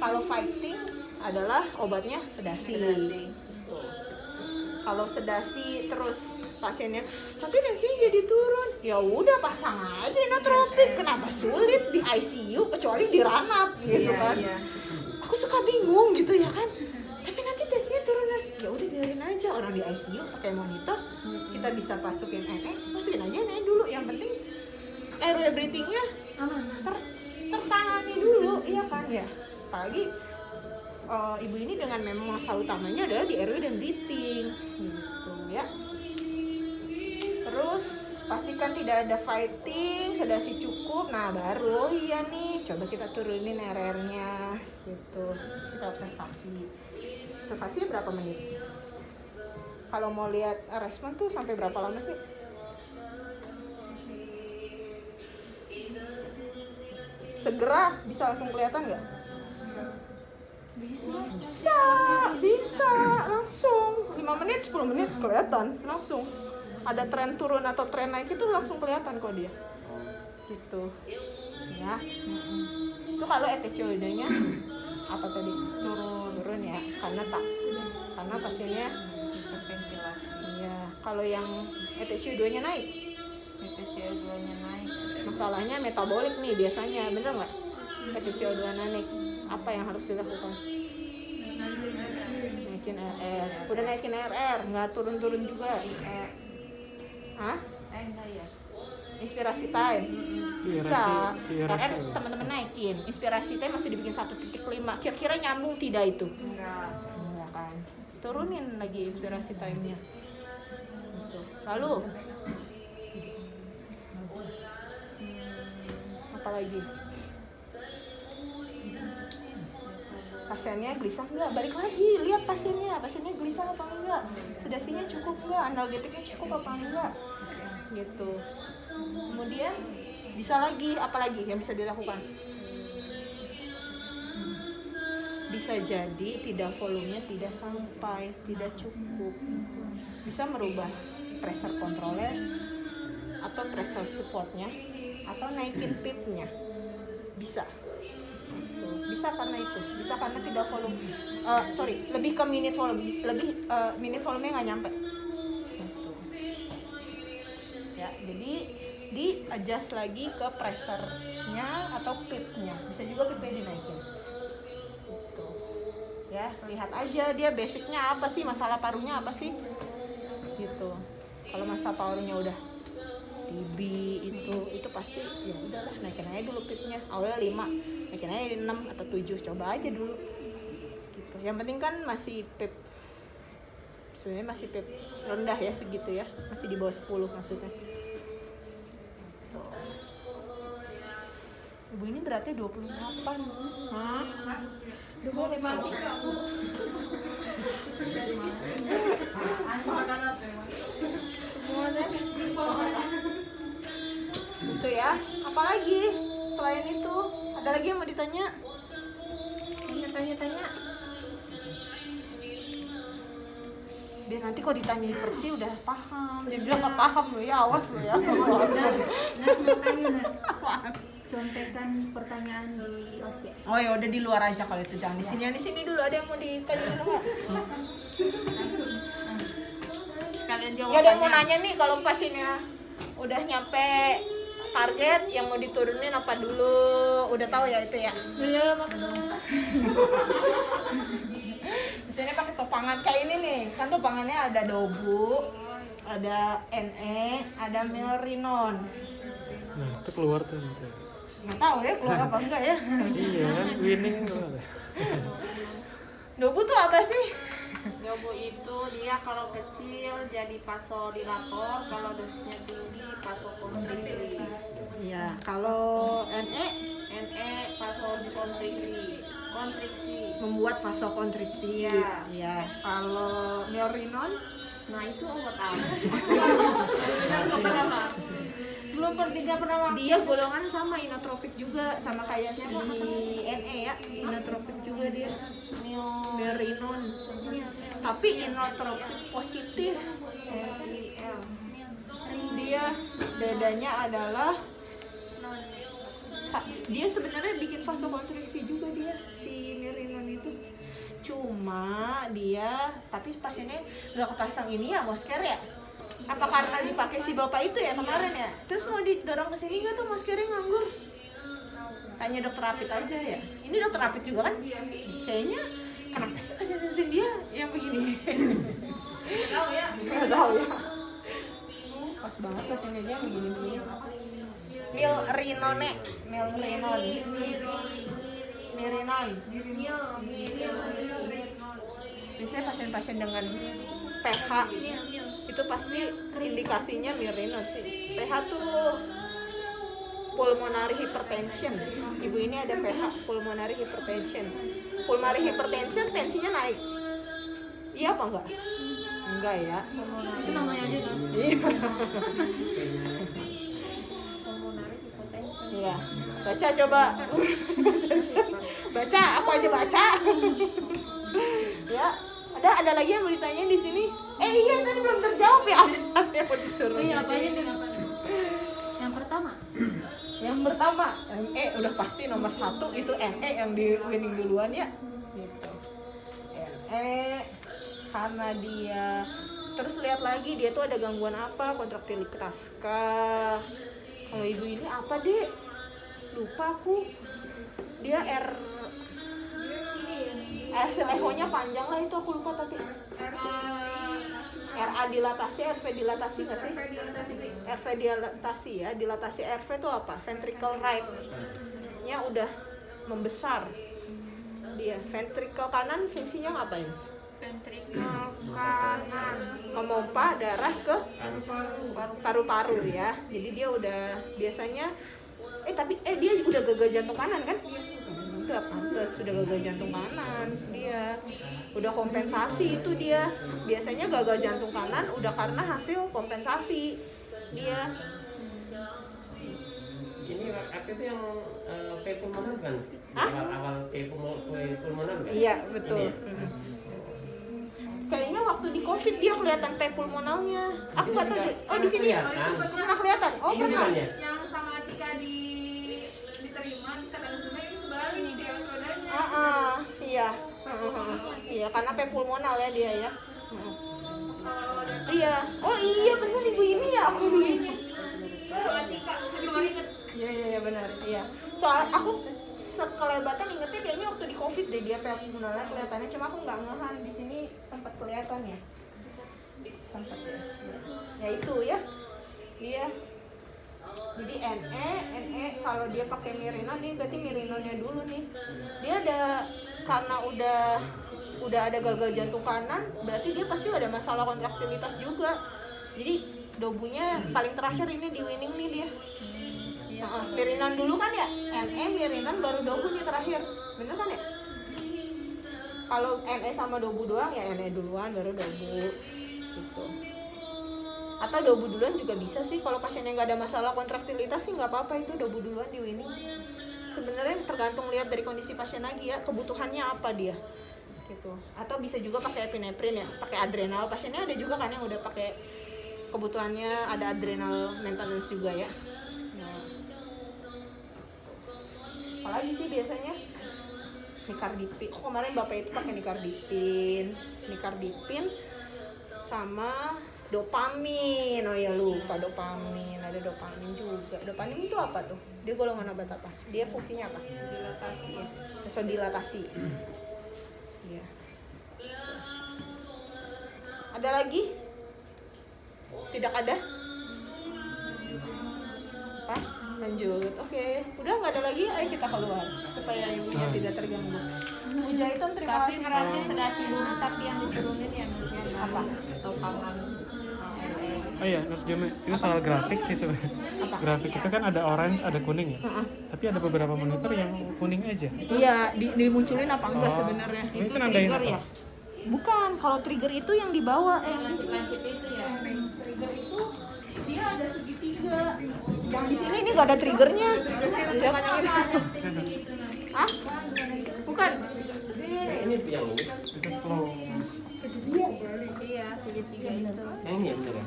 Kalau fighting adalah obatnya sedasi. Kalau sedasi terus pasiennya, tapi tensinya jadi turun. Ya udah pasang aja inotropik. Kenapa sulit di ICU kecuali di ranap gitu kan? Iya. Aku suka bingung gitu ya kan. Tapi nanti tensinya turun harus. Ya udah biarin aja, orang di ICU pakai monitor. Kita bisa masukin masukin aja dulu. Yang penting airway breathing-nya tertangani dulu, iya kan ya. Apalagi ibu ini dengan memang masalah utamanya adalah di airway dan breathing gitu ya. Terus pastikan tidak ada fighting, sedasi cukup. Nah baru iya nih, coba kita turunin RR-nya gitu. Terus kita observasi berapa menit? Kalau mau lihat respon tuh sampai berapa lama sih? Segera bisa langsung kelihatan nggak? Bisa langsung 5 menit 10 menit kelihatan langsung. Ada tren turun atau tren naik itu langsung kelihatan kok dia gitu ya. Itu kalau ETCOD-nya apa tadi? Turun ya, karena pasiennya Hiperventilasi. iya. Kalau yang ETCOD-nya naik, ETCO2-nya naik. masalahnya metabolik nih biasanya, bener nggak? ETCO2 naik, apa yang harus dilakukan? Naikin RR. Udah naikin RR, nggak turun-turun juga. Hah? Enggak ya. Inspirasi time bisa. IRS RR teman-teman naikin. Inspirasi time masih dibikin 1.5. Kira-kira nyambung tidak itu? Enggak. Enggak kan. Turunin lagi inspirasi time-nya. Gitu. Lalu apa lagi? Pasiennya gelisah nggak? Balik lagi, lihat pasiennya gelisah apa enggak? Sedasinya cukup nggak? Analgetiknya cukup apa enggak? Gitu. Kemudian bisa lagi, apa lagi yang bisa dilakukan? Bisa jadi volumenya tidak sampai, tidak cukup. Bisa merubah pressure controller atau pressure supportnya atau naikin PIP-nya. Bisa karena itu, bisa karena tidak volume, lebih ke minute volume, minute volumenya nggak nyampe gitu. Ya, jadi di adjust lagi ke pressure-nya atau PIP-nya, bisa juga PIP-nya dinaikin gitu. Ya, lihat aja dia basicnya apa sih, masalah parunya apa sih gitu. Kalau masalah parunya udah TB itu pasti ya udahlah, naikin aja dulu PIP-nya. Awalnya 5, naikin aja 6 atau 7, coba aja dulu. Gitu. Yang penting kan masih PIP. Sebenarnya masih PIP rendah ya segitu ya. Masih di bawah 10 maksudnya. Tuh. Ibu ini beratnya 28. Hah? 25. Itu ya. Apalagi selain itu, ada lagi yang mau ditanya? Tanya-tanya. Biar nanti kalau ditanya hiperci udah paham. Dia bilang nggak paham lo ya, awas lo ya. Contekan pertanyaan di OSCE. Oh ya udah di luar aja kalau itu, jangan di sini. Yang di sini dulu, ada yang mau ditanya dulu nggak? Sekalian Ya ada yang mau jawabannya. nanya nih, kalau pasiennya udah nyampe target, yang mau diturunin apa dulu? Udah tahu ya itu ya? Belum. Biasanya pakai topangan kayak ini nih, kan topangannya ada dobu, ada NE, ada milrinon. Nah itu keluar tuh nanti. Nggak tahu ya keluar apa enggak ya? Iya kan, winning keluar. Dobu tuh apa sih? Dobu itu dia kalau kecil jadi vasodilator, kalau dosisnya tinggi vasokonstriksi. Iya, kalau NE NE vasokonstriksi. membuat vasokonstriksi. Iya. Iya. Kalau milrinon Nah itu obat apa? Belum pernah dia golongan sama inotropik juga, sama kayak si NE ya, inotropik juga dia. Milrinon. Tapi inotropik positif. Dia bedanya adalah dia sebenarnya bikin vasokonstriksi juga dia si Mirinon itu. Cuma dia tapi pasiennya nggak kepasang ini ya masker ya. Apa karena dipakai si bapak itu ya kemarin ya? Terus mau didorong ke sini nggak tuh maskernya nganggur? Tanya dokter Apit aja ya. Ini dokter Apit juga kan? Kayaknya kenapa sih pasien dia yang begini? Nggak tahu ya. Pas banget pasiennya dia yang begini-begini. Mirinon. Biasanya pasien-pasien dengan PH itu pasti indikasinya Mirinon sih. PH tuh pulmonary hypertension. Ibu ini ada PH, pulmonary hypertension. Pulmonary hypertension tensinya naik. Iya apa enggak? Enggak ya. Itu namanya aja kan. Iya. Pulmonary hypertension. Iya. Baca coba. Baca, aku aja baca. Ya. Ada lagi yang mau ditanya di sini? Iya tadi belum terjawab ya. Apa yang mau disuruh? Oh iya, apa aja deh? Yang pertama. Yang pertama, ME udah pasti nomor 1 itu ME yang di winning duluan ya. Gitu. ME karena dia terus lihat lagi dia tuh ada gangguan apa, kontraktilitas kah? Kalau ibu ini apa deh? Lupa aku. Dia Lehonya panjang lah itu aku lupa tapi RA dilatasi, RV dilatasi nggak sih? RV dilatasi ya, dilatasi RV itu apa? Ventricle right-nya udah membesar. Dia ventricle kanan fungsinya ngapain? Ventricle kanan. Memompa darah ke paru-paru ya. Jadi dia udah biasanya dia udah gagal jantung kanan kan? Udah pantes sudah gagal jantung kanan dia. Udah kompensasi itu dia. Biasanya gagal jantung kanan udah karena hasil kompensasi dia. Ini apa itu yang pulmoner kan? Hah? Awal pulmoner kan? Iya betul. Kayaknya waktu di COVID dia kelihatan pulmonalnya. Aku nggak tahu. Oh di sini pernah kelihatan. Oh pernah. Yang sama Tika diterima di kata sungai itu balik si elektrodanya. Iya. Iya karena pulmonal ya dia ya. Iya. Oh iya benar ibu ini ya aku dulu. Sama Tika, aduh baru inget. Iya benar. Iya. Soal aku sekelebatan ingetnya kayaknya waktu di COVID deh dia pulmonalnya kelihatannya, cuma aku nggak ngehan di sini sempat kelihatan ya. Sempat ya. Ya itu ya. Dia. Jadi NE kalau dia pakai Mirinon ini berarti Mirinonnya dulu nih. Dia ada karena udah ada gagal jantung kanan, berarti dia pasti ada masalah kontraktilitas juga. Jadi dobunya paling terakhir ini di winning nih dia. Mirinon dulu kan ya? NE, Mirinon baru dobu nih terakhir. Bener kan ya? Kalau NE sama dobu doang ya NE duluan baru dobu gitu. Atau dobu duluan juga bisa sih, kalau pasiennya nggak ada masalah kontraktilitas sih nggak apa-apa itu dobu duluan di winning. Sebenarnya tergantung lihat dari kondisi pasien lagi ya, kebutuhannya apa dia gitu. Atau bisa juga pakai epinephrine ya, pakai adrenal. Pasiennya ada juga kan yang udah pakai kebutuhannya ada adrenal maintenance juga ya. Nah. Apalagi sih biasanya Nicardipin. Kemarin bapak itu pakai Nicardipin sama dopamin. Oh ya lupa dopamin, ada dopamin juga. Dopamin itu apa tuh? Dia golongan obat apa? Dia fungsinya apa? Dilatasi ya. Vasodilatasi. Iya. Ada lagi? Tidak ada? Apa? Lanjut. Oke. Udah nggak ada lagi? Ayo kita keluar supaya ibunya tidak terganggu. Bu Jaiton terima Tapi kasih. berarti sedasi dulu tapi yang diturunin ya misalnya Apa? atau pangan. Oh iya, Nurse Geme, itu soal grafik sih sebenarnya. Grafik itu kan ada orange, ada kuning ya. Tapi ada beberapa monitor yang kuning aja. Iya, dimunculin apa enggak sebenarnya? Ini kan nandain trigger apa? ya? Bukan, kalau trigger itu yang di bawah. Lancip itu ya. Trigger itu dia ada segitiga. Yang di sini ini nggak ada triggernya. Jangan yang ini. Hah? Bukan. Ini yang ini. Itu flow. Iya, segitiga itu. Yang ini ya bener ya?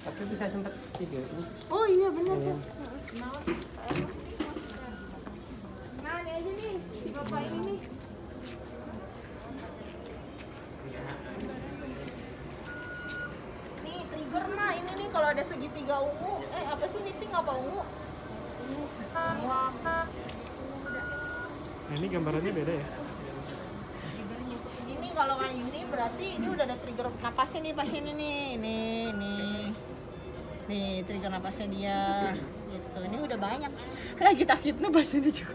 Tapi bisa sempat tiga. Oh iya benar tuh. Coba ini nih. Nih trigger mah ini nih kalau ada segitiga ungu. Apa sih ini pink apa ungu? Nah, ini gambarannya beda ya. Ini kalau yang ini berarti ini udah ada trigger napasnya nih pasien ini. Nih trigger napasnya dia. Gitu. Ini udah banyak. Lagi takitnya pasiennya juga.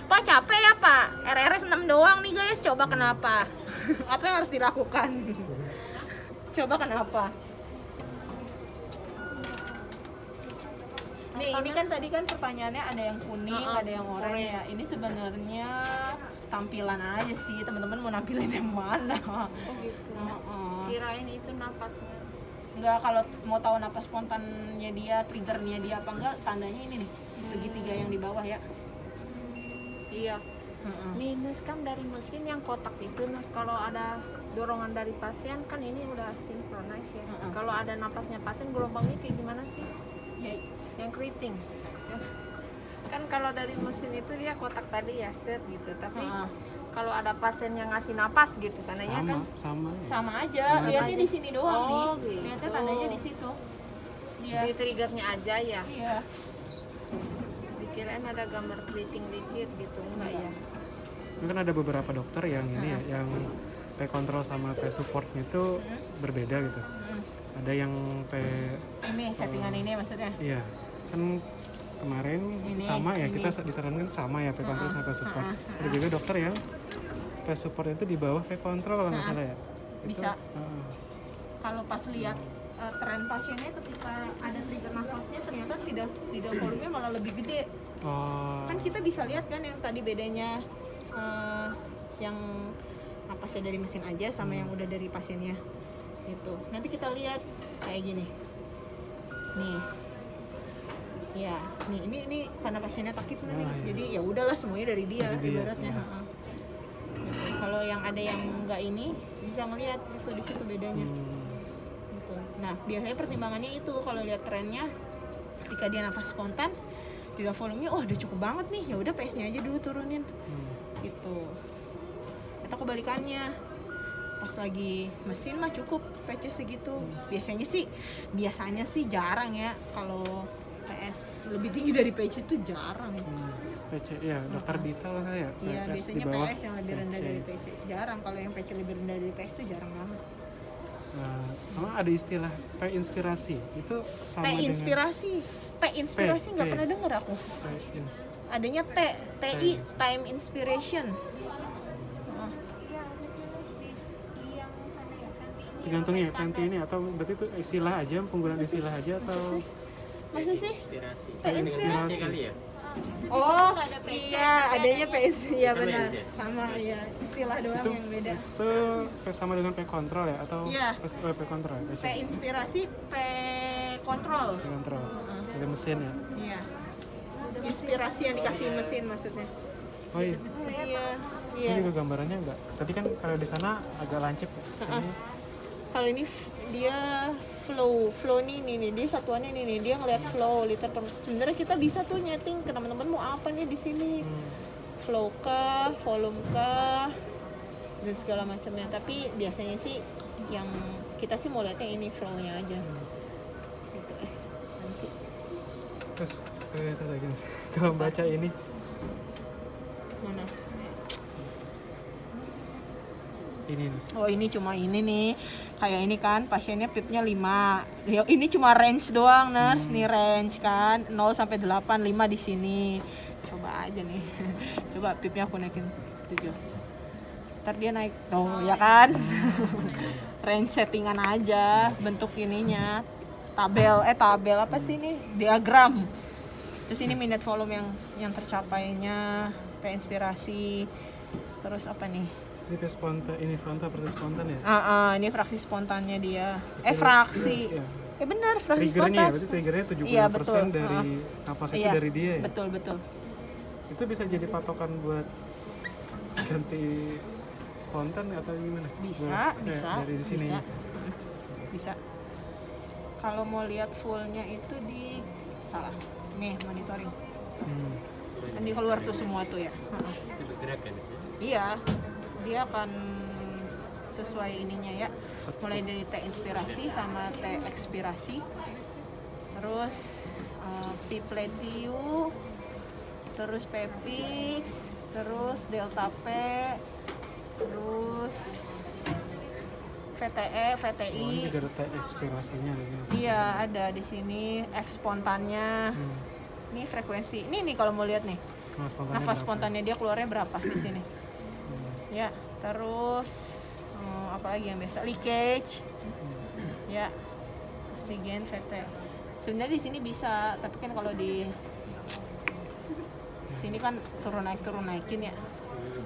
Pak capek ya Pak? RRS 6 doang nih guys. Coba kenapa? Apa yang harus dilakukan? Coba kenapa? Nih ini kan tadi kan pertanyaannya ada yang kuning, ada yang oranye ya. Ini sebenarnya tampilan aja sih, teman-teman mau nampilin yang mana? Oh gitu. Kirain itu napasnya. Enggak, kalau mau tahu napas spontannya dia, triggernya dia apa enggak, tandanya ini nih, di segitiga yang di bawah ya. Iya. Minus kan dari mesin yang kotak itu, Nas. Kalau ada dorongan dari pasien kan ini udah synchronize ya. Kalau ada napasnya pasien gelombangnya kayak gimana sih? Ya, Yang keriting. Kan kalau dari mesin itu dia kotak tadi ya set gitu. Tapi kalau ada pasien yang ngasih napas gitu sananya kan sama aja, lihatnya di sini doang nih. Gitu. Lihatnya tandanya di situ. Dia. Di triggernya aja ya. Iya. Dikirain ada gambar keriting dikit gitu, enggak ya? Kan ada beberapa dokter yang ini ya, yang P-control sama P-supportnya itu berbeda gitu. Ada yang ini settingan ini maksudnya? Iya, kan kemarin Ini, sama ya, ini. kita disarankan sama ya P-control sama P-support. Ada juga dokter yang P-support itu di bawah P-control kalau nggak salah ya. Bisa. Kalau pas lihat tren pasiennya ketika ada trigger nafasnya ternyata tidak volumenya malah lebih gede. Oh. Kan kita bisa lihat kan yang tadi bedanya yang napasnya dari mesin aja sama yang udah dari pasiennya gitu. Nanti kita lihat kayak gini nih ya, ini karena pasiennya takut nih, jadi ya udahlah semuanya dari dia ibaratnya. Kalau yang ada yang enggak ini bisa ngelihat itu di situ bedanya gitu. Nah biasanya pertimbangannya itu kalau lihat trennya ketika dia nafas spontan tidak volumenya udah cukup banget nih, ya udah PS-nya aja dulu turunin gitu. Atau kebalikannya pas lagi mesin mah cukup PC segitu. Biasanya sih jarang ya kalau PS lebih tinggi dari PC itu jarang. PC ya, dokter Dita lah ya. Iya, PS biasanya di bawah PS yang lebih rendah dari PC. Jarang kalau yang PC lebih rendah dari PS itu jarang banget. Nah, sama ada istilah P-inspirasi. Itu sama P-inspirasi. P-inspirasi nggak pernah denger aku. Adanya TI, time inspiration. Tergantung ya, PNT ini atau berarti itu istilah aja, penggunaan istilah aja atau Masa sih? P-inspirasi kali ya? Oh, iya, adanya PS, iya Sama benar. ya? Sama ya, istilah doang yang beda. itu sama dengan P-control ya atau Iya. P-control ya? P-inspirasi, P-control. P-control, ada mesin ya? Iya. Inspirasi yang dikasih mesin maksudnya. Oh iya, Iya. ini juga gambarannya enggak? Tadi kan kalau di sana agak lancip ya? Ini Kalau ini dia flow nih dia satuannya nih dia ngeliat flow liter per. Sebenarnya kita bisa tuh nyeting ke teman-teman mau apa nih di sini. Flow kah, volume kah, dan segala macamnya. Tapi biasanya sih yang kita sih mau lihatnya ini flow-nya aja. Gitu sih. terus lagi kalau baca ini Mana? ini nih. Oh ini cuma ini nih, kayak ini kan pasiennya pipnya 5. Ya, ini cuma range doang nurse, nih range kan 0 sampai 8, 5 di sini. Coba aja nih, coba pipnya aku naikin 7. Ntar dia naik, tuh ya kan. Range settingan aja, bentuk ininya tabel apa sih ini? Diagram. Terus ini minute volume yang tercapainya, P-inspirasi. Terus apa nih? Ini tes spontan, ini spontan berarti spontan ya? Ini fraksi spontannya dia. Fraksi. Iya. Benar, fraksi Triggernya ya, spontan. berarti triggernya 70% Iya, betul. dari napas itu Iya, dari dia ya? Betul. Itu bisa jadi patokan buat ganti spontan atau gimana? Bisa. Dari di sini. Bisa. Kalau mau lihat fullnya itu di salah. Nih, monitoring. Kan dia keluar tuh semua tuh ya. Itu bergerak kan? Iya, dia akan sesuai ininya ya. Mulai dari T inspirasi sama T ekspirasi. Terus P platiu, terus Pepi, terus Delta P, terus VTE, VTI. Ini juga ada tag inspirasinya gitu. Iya, ada di sini F spontannya. Ini frekuensi. Ini nih kalau mau lihat nih. Nafas spontannya dia keluarnya berapa di sini. Ya, terus apa lagi yang biasa? Leakage. Ya. Oksigen, VT. Sebenarnya di sini bisa, tapi kan kalau di sini kan turun naikin ya.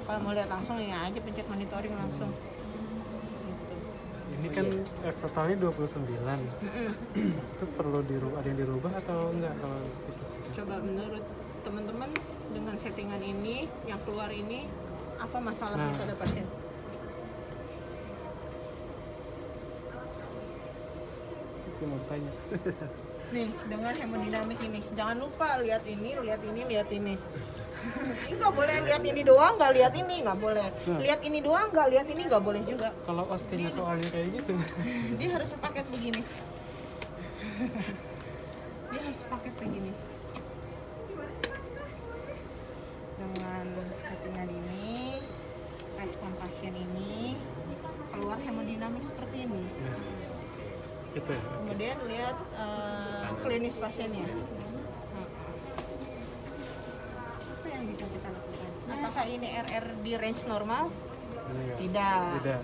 Kalau mau lihat langsung ini aja pencet monitoring langsung. Ini kan F totalnya 29. Itu perlu ada yang dirubah atau enggak kalau gitu? Coba menurut teman-teman dengan settingan ini yang keluar ini apa masalahnya pada pasien? Itu mau tanya. Nih dengan hemodinamik ini jangan lupa lihat ini. Nggak boleh lihat ini doang, nggak lihat ini, nggak boleh. Lihat ini doang, nggak lihat ini, nggak boleh juga. Kalau ostinya soalnya kayak gitu. Dia harus paket begini. Dia harus paket segini. Dengan settingan ini, respon pasien ini, keluar hemodinamik seperti ini. Gitu ya. Kemudian lihat klinis pasiennya. Apa yang bisa kita lakukan? Apakah ini RR di range normal? Tidak. Tidak.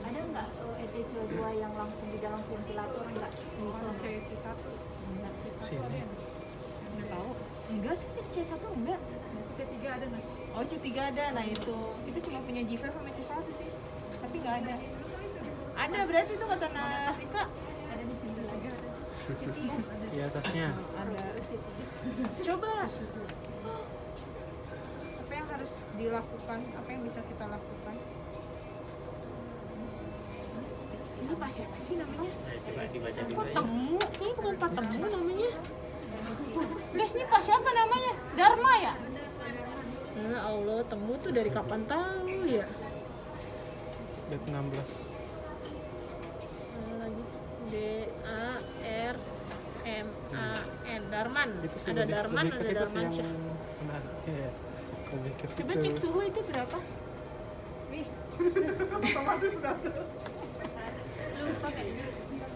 Ada nggak ETC2 yang langsung di dalam ventilator nggak? C1. Sini. Nggak tahu. Enggak sih, C1 enggak. C3 ada nggak? Oh C3 ada, nah itu. Kita cuma punya G5 sama C1 sih. Tapi nggak ada. Ada berarti itu kata Nas Ika. Ada di sini aja. Di atasnya. Ada. Coba. Apa yang harus dilakukan? Apa yang bisa kita lakukan? Ini Pak siapa sih namanya? Coba dibaca dulu Kok ya. Temu? Kayaknya bukan Pak Temu namanya. Guys, ini Pak siapa namanya? Dharma ya? Ya Allah, Temu tuh dari kapan tahu ya? Dat 16. Lagi D A R M A N Darman. Itu sih Ada lebih- Darman, lebih ke ada situ sih Darmansyah. yang menarik. Iya. Lebih ke Coba situ. cek suhu itu berapa? Nih. Otomatis udah. Lupa kayaknya.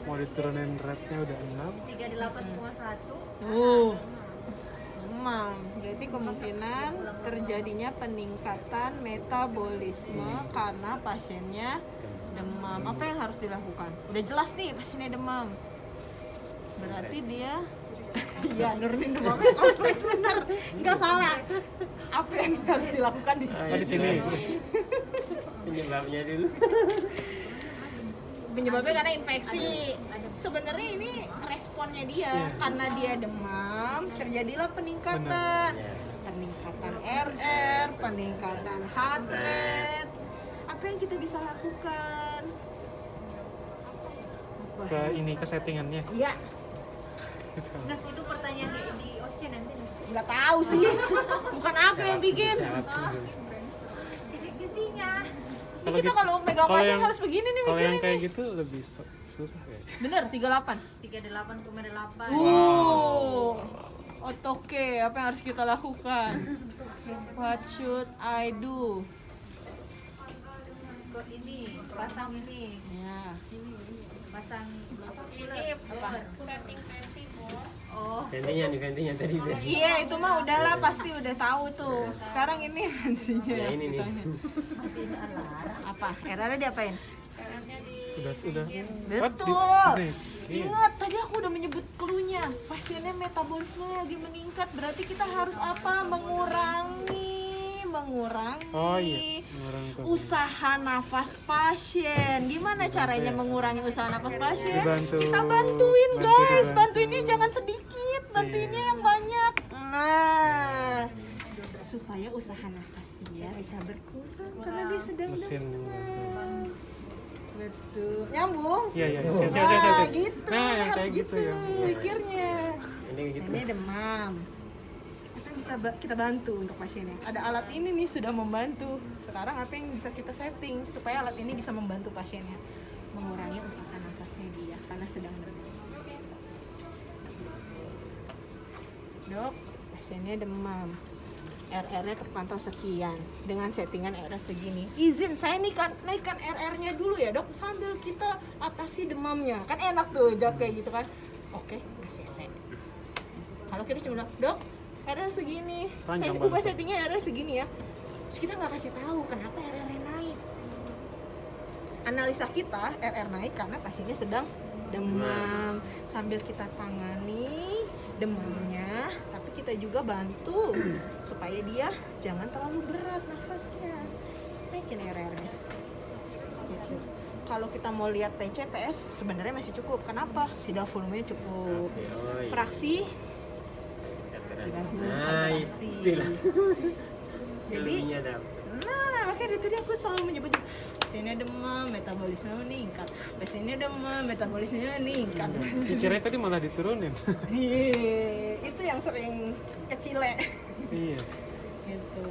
Mau diturunin rate-nya udah 6. 38,1. Demam. Berarti kemungkinan terjadinya peningkatan metabolisme karena pasiennya demam. Apa yang harus dilakukan? Udah jelas nih pasiennya demam. Berarti dia ya nurunin demamnya kompleks bener. Nggak salah. Apa yang harus dilakukan di Ah, sini? di sini. Penyebabnya dulu. Penyebabnya karena infeksi. Sebenarnya ini responnya dia karena dia demam, terjadilah peningkatan. Peningkatan RR, peningkatan heart rate. Apa yang kita bisa lakukan? Ke ini ke settingannya. Iya, Nah, itu pertanyaan kayak di OSCE nanti. nggak tahu sih. Bukan aku yang bikin. Kisi-kisinya. Ini kita kalau megang kalau pasien yang- harus begini nih Kalau yang mikirnya kayak nih. gitu lebih susah ya. Bener, 38. 38,8. Oke, apa yang harus kita lakukan? What should I do? Kok ini pasang ini. Ya. Pasang Apa? Oh, Ventinya nih, ventinya tadi. Iya, itu mah udahlah pasti udah tahu tuh. Sekarang ini nantinya. Ya ini nih. Apa? RR diapain? Udah. Betul. Nih. Ingat tadi aku udah menyebut clue-nya. Pasiennya metabolisme lagi meningkat. Berarti kita harus apa? Mengurangi Oh iya, orang tuh. usaha nafas pasien. Gimana caranya mengurangi usaha nafas pasien? Dibantu. Kita bantuin guys, Dibantu. bantuinnya jangan sedikit, bantuinnya yang banyak. Nah, supaya usaha nafas dia bisa berkurang karena dia sedang Mesin. demam. Betul. Nyambung? Iya. Nah, gitu. Nah, yang harus kayak gitu ya. mikirnya. Ini gitu. Ini demam. Apa bisa kita bantu untuk pasiennya. Ada alat ini nih sudah membantu. Sekarang apa yang bisa kita setting supaya alat ini bisa membantu pasiennya mengurangi usapan nafasnya dia karena sedang demam. Dok, pasiennya demam. RR-nya terpantau sekian dengan settingan RR segini. Izin saya naikkan RR-nya dulu ya dok, sambil kita atasi demamnya. Kan enak tuh jawab kayak gitu kan. Oke, ACC. Kalau kita cuma bilang, dok, RR segini. Saya ubah settingnya RR segini ya. Terus kita nggak kasih tahu kenapa RR-nya naik. Analisa kita RR naik karena pasiennya sedang demam. Sambil kita tangani demamnya, tapi kita juga bantu supaya dia jangan terlalu berat nafasnya. Naikin RR-nya. Gitu. Kalau kita mau lihat PCPS sebenarnya masih cukup. Kenapa? Sudah volumenya cukup. Fraksi sudah saturasi. Jadi, makanya dari tadi aku selalu menyebut pasiennya demam, metabolisme meningkat. Pasiennya demam, metabolisme meningkat. Dikira tadi malah diturunin. Iya, itu yang sering kecile. Iya. Gitu.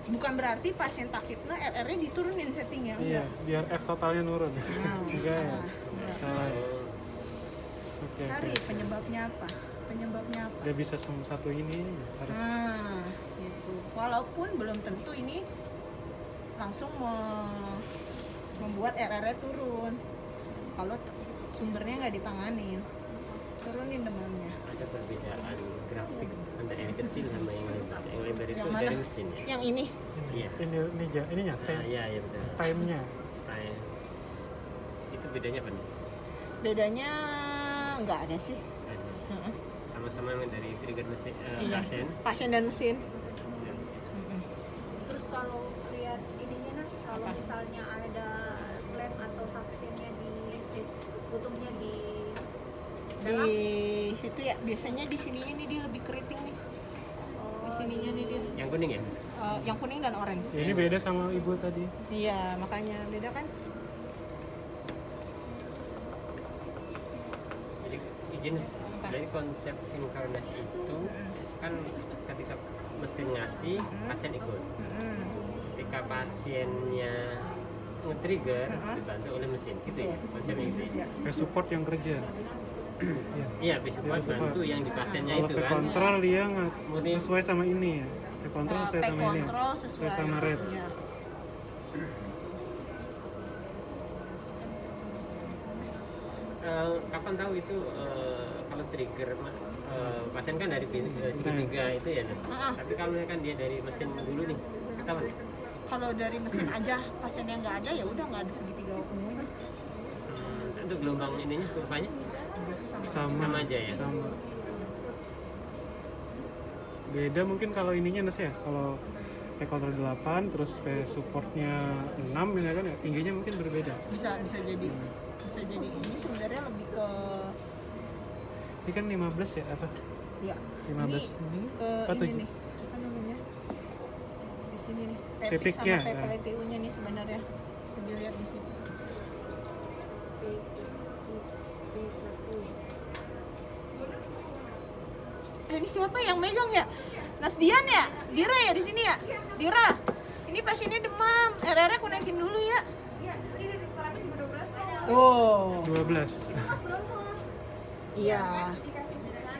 Bukan berarti pasien takipna RR-nya diturunin settingnya. Iya, biar F totalnya nurun. Enggak ya? Salah ya? Oke. Cari penyebabnya apa? Penyebabnya apa? Dia bisa satu ini harus. Gitu. Walaupun belum tentu ini langsung membuat RR-nya turun. Kalau sumbernya nggak ditanganin, turunin demamnya. Ada perbedaan grafik antara yang kecil sama yang lebar. Yang lebar itu Yang mana? dari mesin ya. Yang ini. Iya. Ininya, Iya betul. time-nya. Time. Itu bedanya apa nih? Bedanya nggak ada sih. Ada. Heeh. Sama-sama yang dari trigger mesin Iya. pasien. Pasien dan mesin. Terus kalau lihat ininya Nas, kalau Apa? misalnya ada flap atau suctionnya di kutubnya di Di situ ya biasanya di sininya nih dia lebih keriting nih. Di sininya nih dia. Yang kuning ya? Yang kuning dan orange. Ya, ini beda sama ibu tadi. Iya, makanya beda kan? Jadi izin, dari konsep sinkronasi itu kan ketika mesin ngasih, pasien ikut. Ketika pasiennya nge-trigger, dibantu oleh mesin, gitu ya konsepnya itu. Iya. Kayak support yang kerja. Iya. Iya, support bantu yang di pasiennya Kalau itu ke kan. kontrol dia nggak sesuai sama ini ya. Ke kontrol sesuai sama ini. kontrol sesuai sama red. Iya. Kapan tahu itu kalau trigger pasien kan dari segitiga itu ya, Nah. Tapi kalau kan dia dari mesin dulu nih, ketahuan ya? Kalau dari mesin aja pasien yang nggak ada ya udah nggak ada segitiga umum. Itu gelombang ininya kurvanya Sama aja ya. Sama. Beda mungkin kalau ininya Nes ya. Kalau P kontrol 8 terus P supportnya 6 ya kan ya, tingginya mungkin berbeda. Bisa jadi. Bisa jadi ini sebenarnya lebih ke Ini kan 15 ya apa? ya 15 ini ke apa tuh? ini nih. Apa namanya? Di sini nih. Titiknya, sama ya. PPLTU-nya nih sebenarnya. Dilihat di sini. Ini siapa yang megang ya? Nasdian ya? Dira ya di sini ya? Dira. Ini pasiennya demam. RR-nya aku naikin dulu ya. Oh. 12. Iya.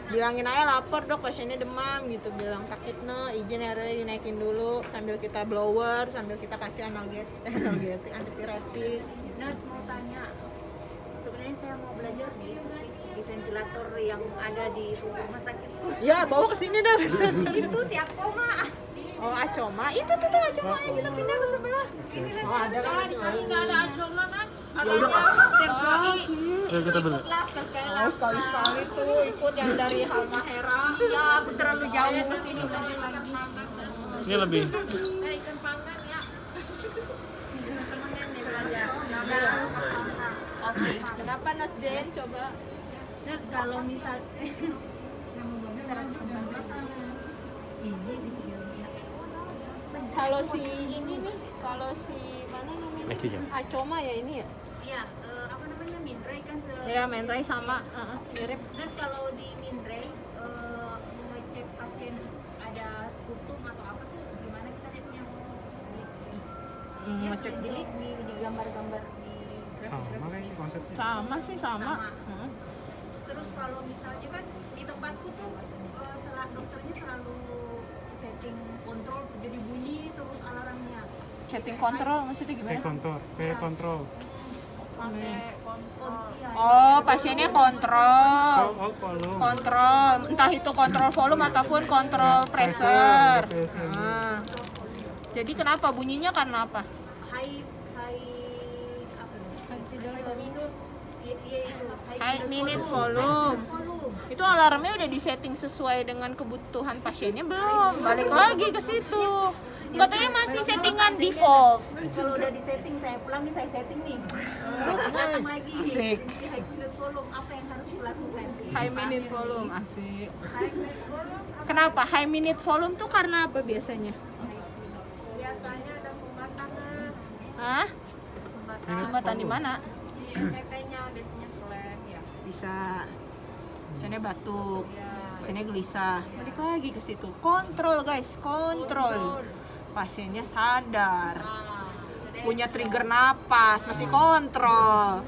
Bilangin aja lapar dok, pasiennya demam gitu. Bilang sakitnya, izin RR dinaikin dulu sambil kita blower, sambil kita kasih analgetik, antipiretik. Nurse mau tanya, sebenarnya saya mau belajar di ventilator yang ada di rumah sakitku. Ya bawa ke sini dah. Itu si Akoma. Oh Acoma, itu tuh Acoma yang kita pindah ke sebelah. Oh ada kan? Nggak ada acoma Mas. Ayo kita beli. Oh sekali-sekali tuh ikut yang dari Halmahera. Ya, aku terlalu jauh ke sini belajar lagi. Ini lebih. Ikan panggang ya. Oke. Kenapa Nas Jen? Coba. Nurse kalau misal Kalau si ini nih, kalau si mana namanya? Acoma ya ini ya? iya, apa namanya Mindray kan Ya Mentrai sama, mirip. Terus kalau di Mindray mengecek pasien ada ngecek di gambar-gambar di Sama kayaknya konsepnya. sama sih sama. Terus kalau misalnya kan di tempatku tuh dokternya selalu setting kontrol jadi bunyi terus alarmnya. Setting kontrol maksudnya gimana? Kayak kontrol. pakai kontrol. Oh, pasiennya kontrol. Oh, volume. Kontrol, entah itu kontrol volume ataupun kontrol pressure. Pressure. Ah. Jadi kenapa bunyinya karena apa? High apa ya? Minute. Iya itu. High minute volume. Itu alarmnya udah disetting sesuai dengan kebutuhan pasiennya belum? Balik lagi ke situ. Katanya masih settingan default. Kalau udah di setting saya pulang nih saya setting nih. Terus datang lagi. Asik. Di high minute volume apa yang harus dilakukan? High minute volume, asik. High minute volume Kenapa high minute volume tuh karena apa biasanya? biasanya ada sumbatan. Hah? Sumbatan di mana? NTT-nya biasanya selek ya. Bisa. Pasiennya batuk. Pasiennya gelisah. Balik lagi ke situ. Kontrol guys, kontrol. Pasiennya sadar. Punya trigger napas, masih kontrol.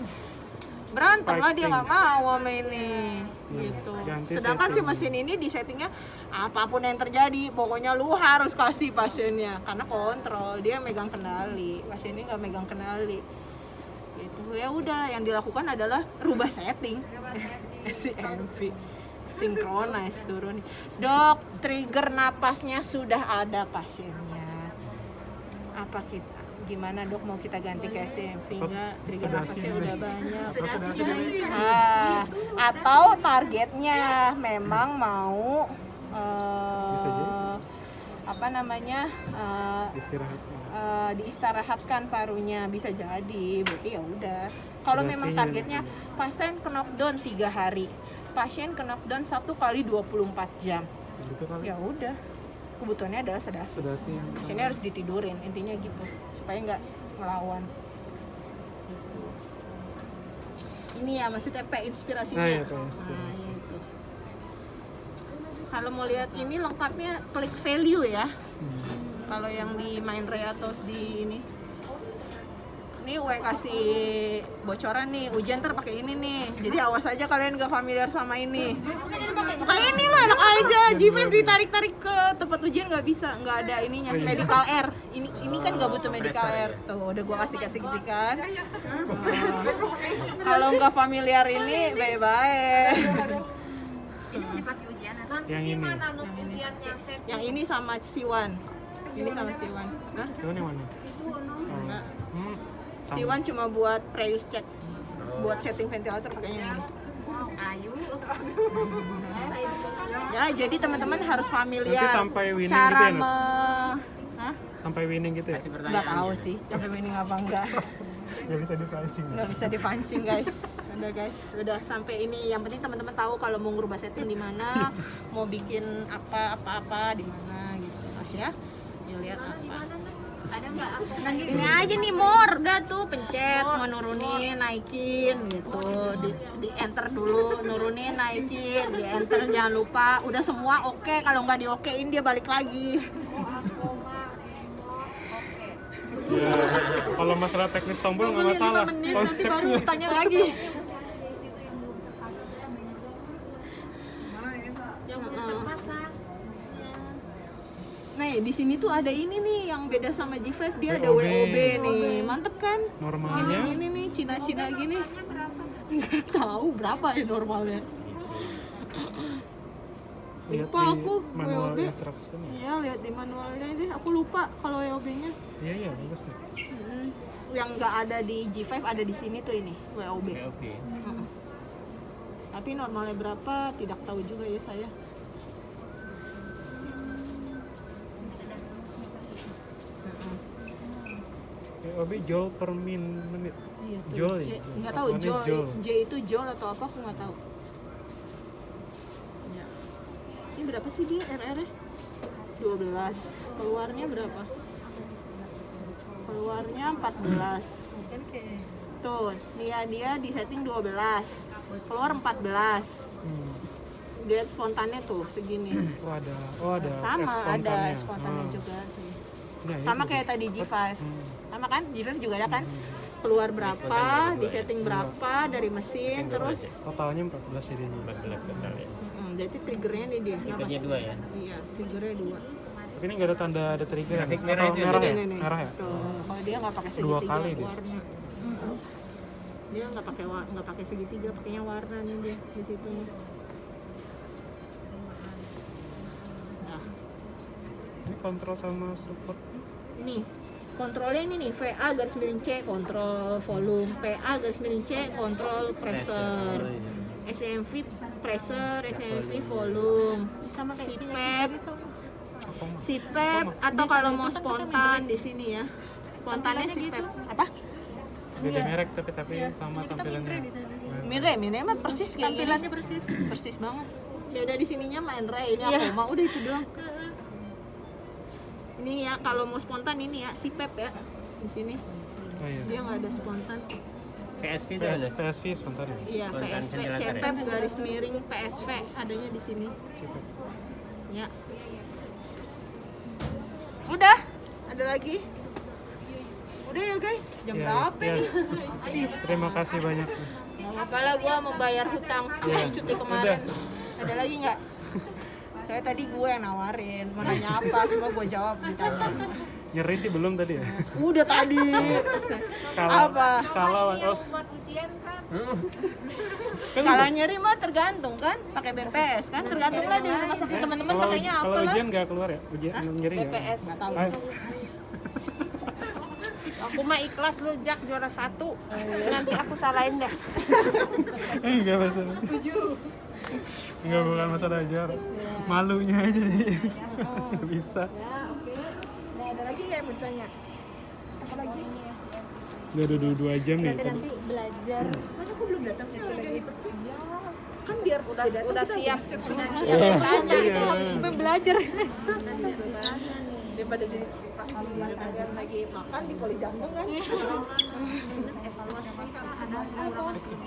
Berantem lah dia nggak mau sama ini. Gitu. Ganti Sedangkan si setting. mesin ini di settingnya apapun yang terjadi, pokoknya lu harus kasih pasiennya karena kontrol, dia megang kendali, pasiennya nggak megang kendali. Gitu ya udah, yang dilakukan adalah rubah setting. Si MV synchronize turun. Dok, trigger napasnya sudah ada pasiennya. Apa kita? Gimana dok, mau kita ganti ke SCMV nggak? Trigger Sedasi napasnya dulu. udah banyak. Sedasi dulu. Atau targetnya memang mau Bisa jadi. apa namanya Istirahat. diistirahatkan parunya, bisa jadi. Berarti ya udah. Kalau memang Sedasinya targetnya pasien ke knockdown 3 hari, pasien ke knockdown 1 kali 24 jam, Gitu kali. ya udah. Kebutuhannya adalah sedasi. Sedasi yang Pasiennya harus ditidurin, intinya gitu, supaya nggak ngelawan. Gitu. Ini ya maksudnya inspirasinya. Nah, ya, P inspirasi. Nah, itu. Kalau mau lihat ini lengkapnya klik value ya. Kalau yang di Mindray atau di ini kasih bocoran nih, ujian ntar pakai ini nih. Jadi awas aja kalian nggak familiar sama ini. Kayak ini lah enak aja. G5 ditarik-tarik ke tempat ujian nggak bisa, nggak ada ininya. Medical air. Ini kan nggak butuh medical air. Tuh udah gua kasih kan. Kalau nggak familiar ini bye-bye. yang ini. Yang ini sama Siwan. Ini sama Siwan. Hah? Itu yang mana? Nah, Hmm. Siwan cuma buat preuse check. Buat setting ventilator pakainya ini. Ayu. Ya, jadi teman-teman harus familiar Nanti sampai winning cara gitu ya, Nas? Hah? Sampai winning gitu ya? Nggak tahu sih, sampai winning apa enggak. Nggak bisa dipancing. Nggak bisa dipancing, guys. Udah guys, udah sampai ini. Yang penting teman-teman tahu kalau mau ngerubah setting di mana, mau bikin apa di mana gitu. Ya. Ya lihat apa. Ada nggak aku? Ini aja nih more, udah tuh pencet mau nurunin, naikin gitu. Di enter dulu, nurunin, naikin, di enter jangan lupa. Udah semua oke, kalau nggak di okein dia balik lagi. Ya, kalau masalah teknis tombol nggak masalah. Konsepnya. Tanya lagi. Yang belum terpasang. Nah, di sini tuh ada ini nih yang beda sama G5, dia ada WOB. WOB nih. Mantep kan? Normalnya Ini nih Cina-Cina gini. Nggak tahu berapa ya normalnya. lihat Lupa di aku, manual WOB. instruction. Iya, lihat di manualnya deh. Aku lupa kalau WOB-nya. Iya, bagus nih. Yang nggak ada di G5 ada di sini tuh ini WOB. Oke. Tapi normalnya berapa tidak tahu juga ya saya. WOB joule per menit. Iya tuh. Joule ya? Nggak tahu Patokannya joule. joule. J itu joule atau apa aku nggak tahu. Ya. Ini berapa sih dia RR-nya? 12. Keluarnya berapa? Keluarnya 14. Tuh, dia di setting 12. Keluar 14. Dia spontannya tuh segini. Oh ada Sama, F ada spontannya. spontannya Ah. juga. Nah, Sama itu. kayak tadi G5. sama kan? Jirer juga ada kan? Keluar berapa, di setting berapa dari mesin, terus Totalnya 14 jadinya. 14 total ya. jadi triggernya nih dia. Triggernya 2 ya. Iya, triggernya 2. Tapi ini nggak ada tanda ada trigger ya? Grafik merah Atau itu merah ada. ya? Nih. Merah ya? Tuh, kalau dia nggak pakai Dua segitiga kali dia. warna. Dia nggak pakai segitiga, pakainya warna nih dia di situ nih. Nah, Ini kontrol sama support. ini kontrolnya ini nih, VA garis miring C kontrol volume, PA garis miring C kontrol pressure, SMV pressure, SMV volume, Sama kayak CPAP, Apa mah? CPAP atau kalau mau spontan di sini ya. Spontannya CPAP. Apa? Beda merek tapi sama tampilannya. Mire mah persis kayak gini. Tampilannya persis. Persis banget. Beda di sininya main Ray, ini aku mau udah itu doang. Ini ya kalau mau spontan ini ya CPAP ya di sini. Oh iya. Dia nggak ada spontan. PSV itu ada. PSV sebentar ya. Iya, Spontan PSV, ventilator ya? CPAP garis miring PSV adanya di sini. Ya. Udah, ada lagi. Udah ya guys, jam Iya, berapa iya. nih? Terima kasih banyak. Gak apa lah, gue membayar hutang cuti kemarin. Ada lagi nggak? Saya tadi gue yang nawarin, mau nanya apa, semua gue jawab ditanya. Nyeri sih belum tadi ya. Udah tadi. Skala Apa? skala oh, Buat ujian kan. Skala nyeri mah tergantung kan, pakai BPS kan, tergantung lah di rumah sakit teman-teman kalau pakainya apa kalau lah. ujian nggak keluar ya? Ujian nyeri ya? BPS. Nggak tahu. Aku mah ikhlas lu Jak juara 1. Nanti aku salahin deh. Enggak masalah. Enggak bukan masalah juara. Malunya aja sih. Nggak bisa. Ya, oke. Nah, ada lagi nggak yang mau ditanya? Apa lagi? Udah 2 jam nih. Nanti belajar. Mana aku belum datang sih orang dari Persib? Kan biar Udah siap. Iya. Sampai belajar. daripada di pas kalian lagi makan di poli jantung kan.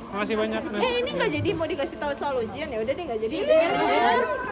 Makasih banyak. Nes. Ini nggak jadi mau dikasih tahu soal ujian ya udah deh nggak jadi.